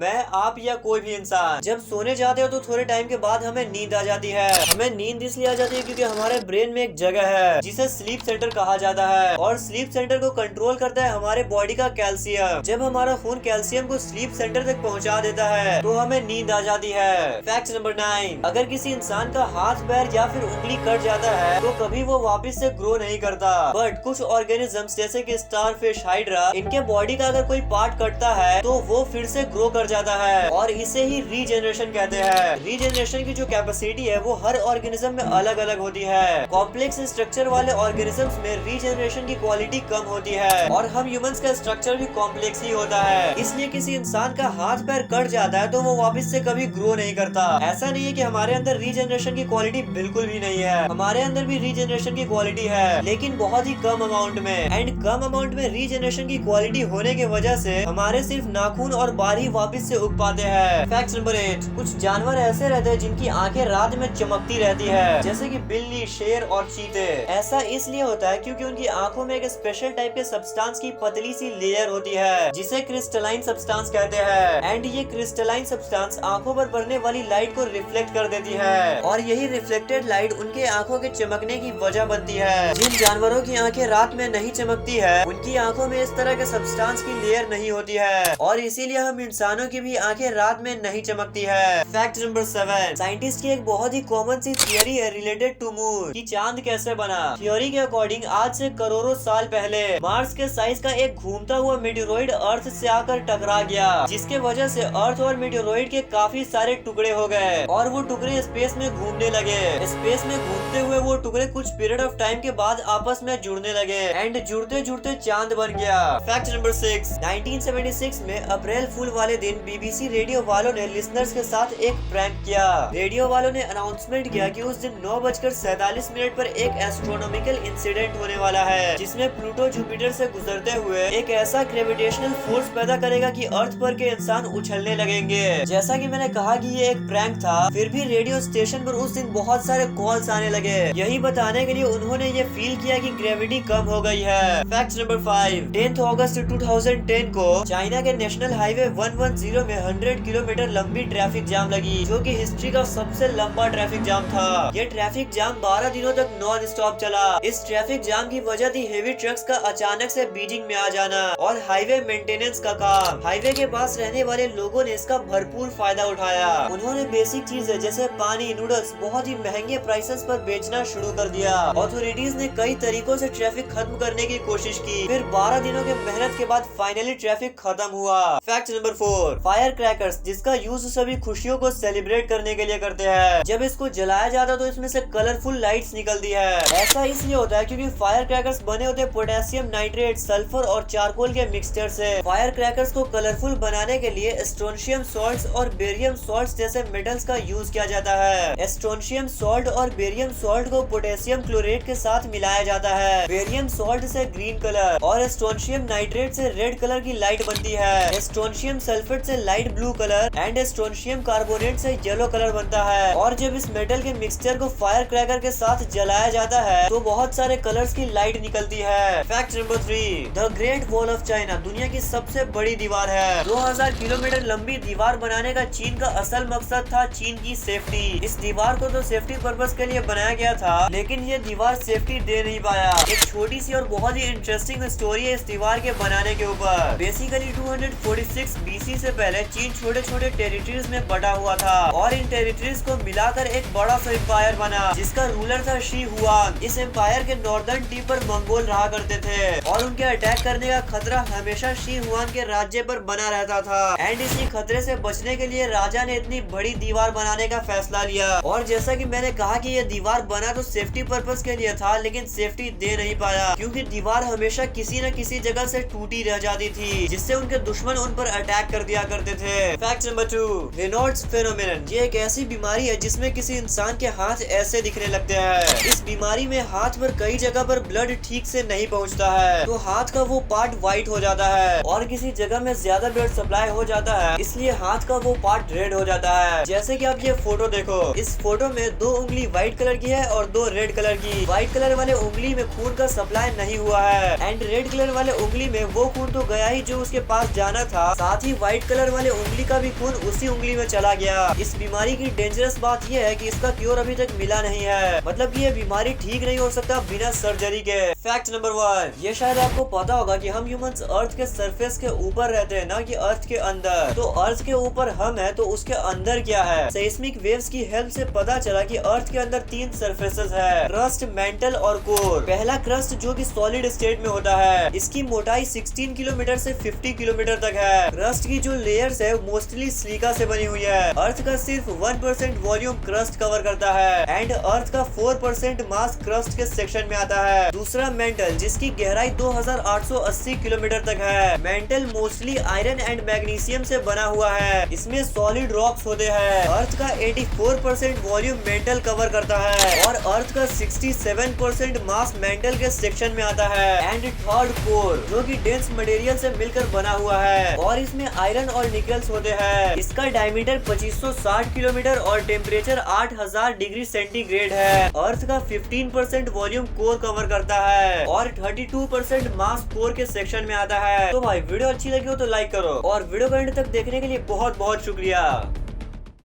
मैं, आप या कोई भी इंसान जब सोने जाते हो तो थोड़े टाइम के बाद हमें नींद आ जाती है। हमें नींद इसलिए आ जाती है क्योंकि हमारे ब्रेन में एक जगह है जिसे स्लीप सेंटर कहा जाता है, और स्लीप सेंटर को कंट्रोल करता है हमारे बॉडी का कैल्शियम। जब हमारा खून कैल्शियम को स्लीप सेंटर तक पहुंचा देता है तो हमें नींद आ जाती है। फैक्ट नंबर 9, अगर किसी इंसान का हाथ पैर या फिर उंगली कट जाता है तो कभी वो वापस से ग्रो नहीं करता, बट कुछ ऑर्गेनिजम्स जैसे कि स्टारफिश, हाइड्रा, इनके बॉडी का अगर कोई पार्ट कटता है तो वो फिर से ग्रो कर जाता है, और इसे ही रीजेनरेशन कहते हैं। रीजेनरेशन की जो कैपेसिटी है वो हर ऑर्गेनिज्म में अलग अलग होती है। कॉम्प्लेक्स स्ट्रक्चर वाले ऑर्गेनिजम्स में रीजेनरेशन की क्वालिटी कम होती है, और हम ह्यूमंस का स्ट्रक्चर भी कॉम्प्लेक्स ही होता है। इसलिए किसी इंसान का हाथ पैर कट जाता है तो वो वापस से कभी ग्रो नहीं करता। ऐसा नहीं है कि हमारे अंदर रीजेनरेशन की क्वालिटी बिल्कुल भी नहीं है, हमारे अंदर भी रीजेनरेशन की क्वालिटी है, लेकिन बहुत ही कम अमाउंट में। एंड कम अमाउंट में रीजेनरेशन की क्वालिटी होने की वजह से हमारे सिर्फ नाखून और बाल ही वापस से उग पाते हैं। फैक्ट नंबर 8, कुछ जानवर ऐसे रहते हैं जिनकी आंखें रात में चमकती रहती है, जैसे कि बिल्ली, शेर और चीते। ऐसा इसलिए होता है क्योंकि उनकी आंखों में एक स्पेशल टाइप के सब्सटेंस की पतली सी लेयर होती है जिसे क्रिस्टलाइन सब्सटेंस कहते हैं। एंड ये क्रिस्टलाइन सब्सटेंस आंखों पर पड़ने वाली लाइट को रिफ्लेक्ट कर देती है, और यही रिफ्लेक्टेड लाइट उनके आंखों के चमकने की वजह बनती है। जिन जानवरों की आंखें रात में नहीं चमकती है उनकी आंखों में इस तरह के सब्सटेंस की लेयर नहीं होती है, और इसीलिए हम इंसानों की भी आंखें रात में नहीं चमकती है। फैक्ट नंबर 7, साइंटिस्ट की एक बहुत ही कॉमन सी थियरी है रिलेटेड टू मून कि चांद कैसे बना। थियोरी के अकॉर्डिंग आज से करोड़ों साल पहले मार्स के साइज का एक घूमता हुआ मेटेरॉइड अर्थ से आकर टकरा गया, जिसके वजह से अर्थ और मेटेरॉइड के काफी सारे टुकड़े हो गए और वो टुकड़े स्पेस में घूमने लगे। स्पेस में घूमते हुए वो टुकड़े कुछ पीरियड ऑफ टाइम के बाद आपस में जुड़ने लगे, एंड जुड़ते जुड़ते चांद बन गया। फैक्ट नंबर 6, 1976 में अप्रैल फूल वाले दिन बीबीसी रेडियो वालों ने लिसनर्स के साथ एक प्रैंक किया। रेडियो वालों ने अनाउंसमेंट किया कि उस दिन 9:47 पर एक एस्ट्रोनॉमिकल इंसिडेंट होने वाला है जिसमें प्लूटो जुपिटर से गुजरते हुए एक ऐसा ग्रेविटेशनल फोर्स पैदा करेगा कि अर्थ पर के इंसान उछलने लगेंगे। जैसा कि मैंने कहा कि ये एक प्रैंक था, फिर भी रेडियो स्टेशन पर उस दिन बहुत सारे कॉल्स आने लगे, यही बताने के लिए उन्होंने ये फील किया कि ग्रेविटी कम हो गई है। फैक्ट नंबर 5, 10 अगस्त 2010 को चाइना के नेशनल हाईवे 110 में 100 किलोमीटर लंबी ट्रैफिक जाम लगी, जो कि हिस्ट्री का सबसे लंबा ट्रैफिक जाम था। ये ट्रैफिक जाम 12 दिनों तक नॉन स्टॉप चला। इस ट्रैफिक जाम की वजह थी हेवी ट्रक्स का अचानक से बीजिंग में आ जाना और हाईवे मेंटेनेंस का काम। हाईवे के पास रहने वाले लोगों ने इसका भरपूर फायदा उठाया। उन्होंने बेसिक चीजें जैसे पानी, नूडल्स बहुत ही महंगे प्राइसेस पर बेचना शुरू कर दिया। अथॉरिटीज ने कई तरीकों से ट्रैफिक खत्म करने की कोशिश की, फिर 12 दिनों के मेहनत के बाद फाइनली ट्रैफिक खत्म हुआ। फैक्ट नंबर 4, फायर क्रैकर्स, जिसका यूज सभी खुशियों को सेलिब्रेट करने के लिए करते हैं। जब इसको जलाया जाता है तो इसमें से कलरफुल लाइट्स निकलती है। ऐसा इसलिए होता है क्योंकि फायर क्रैकर्स बने होते हैं पोटेशियम नाइट्रेट, सल्फर और चारकोल के मिक्सचर से। फायर क्रैकर्स को कलरफुल बनाने के लिए स्ट्रोंशियम सॉल्ट्स और बेरियम सॉल्ट्स जैसे मेटल्स का यूज किया जाता है। स्ट्रोंशियम सॉल्ट और बेरियम सॉल्ट को पोटेशियम क्लोरेट के साथ मिलाया जाता है। बेरियम सॉल्ट से ग्रीन कलर और स्ट्रोंशियम नाइट्रेट से रेड कलर की लाइट बनती है। स्ट्रोंशियम सल्फेट से light blue colour and strontium carbonate से येलो कलर बनता है। और जब इस मेटल के मिक्सचर को फायर क्रैकर के साथ जलाया जाता है तो बहुत सारे कलर्स की लाइट निकलती है। Fact number 3, the great wall of China दुनिया की सबसे बड़ी दीवार है। 2000 किलोमीटर लंबी दीवार बनाने का चीन का असल मकसद था चीन की सेफ्टी। इस दीवार को तो सेफ्टी पर्पस के लिए बनाया गया था, लेकिन ये दीवार सेफ्टी दे नहीं पाया। एक छोटी सी और बहुत ही इंटरेस्टिंग स्टोरी है इस दीवार के बनाने के ऊपर। बेसिकली 246 बीसी से पहले चीन छोटे छोटे टेरिटरीज में बटा हुआ था, और इन टेरिटरीज को मिलाकर एक बड़ा सा एम्पायर बना जिसका रूलर था शी हुआंग। इस एम्पायर के नॉर्दर्न टिप पर मंगोल रहा करते थे, और उनके अटैक करने का खतरा हमेशा शी हुआंग के राज्य पर बना रहता था। एंड इसी खतरे से बचने के लिए राजा ने इतनी बड़ी दीवार बनाने का फैसला लिया। और जैसा कि मैंने कहा कि ये दीवार बना तो सेफ्टी पर्पस के लिए था, लेकिन सेफ्टी दे नहीं पाया क्योंकि दीवार हमेशा किसी न किसी जगह से टूटी रह जाती थी, जिससे उनके दुश्मन उन पर अटैक कर दिया करते थे। फैक्ट नंबर 2, रेनॉल्ड्स फेनोमेनन, ये एक ऐसी बीमारी है जिसमें किसी इंसान के हाथ ऐसे दिखने लगते हैं। इस बीमारी में हाथ पर कई जगह पर ब्लड ठीक से नहीं पहुंचता है, तो हाथ का वो पार्ट व्हाइट हो जाता है, और किसी जगह में ज्यादा ब्लड सप्लाई हो जाता है, इसलिए हाथ का वो पार्ट रेड हो जाता है। जैसे कि आप ये फोटो देखो, इस फोटो में 2 उंगली व्हाइट कलर की है और 2 रेड कलर की। व्हाइट कलर वाले उंगली में खून का सप्लाई नहीं हुआ है, एंड रेड कलर वाले उंगली में वो खून तो गया ही जो उसके पास जाना था, साथ ही व्हाइट कलर वाले उंगली का भी खून उसी उंगली में चला गया। इस बीमारी की डेंजरस बात यह है कि इसका क्योर अभी तक मिला नहीं है, मतलब कि ये बीमारी ठीक नहीं हो सकता बिना सर्जरी के। फैक्ट नंबर 1, ये शायद आपको पता होगा कि हम ह्यूमंस अर्थ के सरफेस के ऊपर रहते हैं, ना कि अर्थ के अंदर। तो अर्थ के ऊपर हम है तो उसके अंदर क्या है? सेस्मिक वेव्स की हेल्प से पता चला कि अर्थ के अंदर 3 सरफेसेस है, क्रस्ट, मेंटल और कोर। पहला क्रस्ट जो कि सॉलिड स्टेट में होता है, इसकी मोटाई 16 किलोमीटर से 50 किलोमीटर तक है। क्रस्ट की जो लेयर्स है मोस्टली सिलिका से बनी हुई है। अर्थ का सिर्फ 1% वॉल्यूम क्रस्ट कवर करता है एंड अर्थ का 4% मास क्रस्ट के सेक्शन में आता है। दूसरा मेंटल, जिसकी गहराई 2880 किलोमीटर तक है। Mental mostly iron and magnesium से बना हुआ है। इसमें सॉलिड रॉक्स होते हैं। अर्थ का 84% वॉल्यूम मेंटल कवर करता है और अर्थ का 67% मास मेंटल के सेक्शन में आता है। एंड थर्ड कोर, जो कि डेंस मटेरियल से मिलकर बना हुआ है और इसमें आयरन और निकल्स होते हैं। इसका डायमीटर 2560 किलोमीटर और टेम्परेचर 8000 डिग्री सेंटीग्रेड है। अर्थ का 15% वॉल्यूम कोर कवर करता है और 32% मास कोर के सेक्शन में आता है। तो भाई वीडियो अच्छी लगी हो तो लाइक करो और वीडियो को एंड तक देखने के लिए बहुत बहुत शुक्रिया।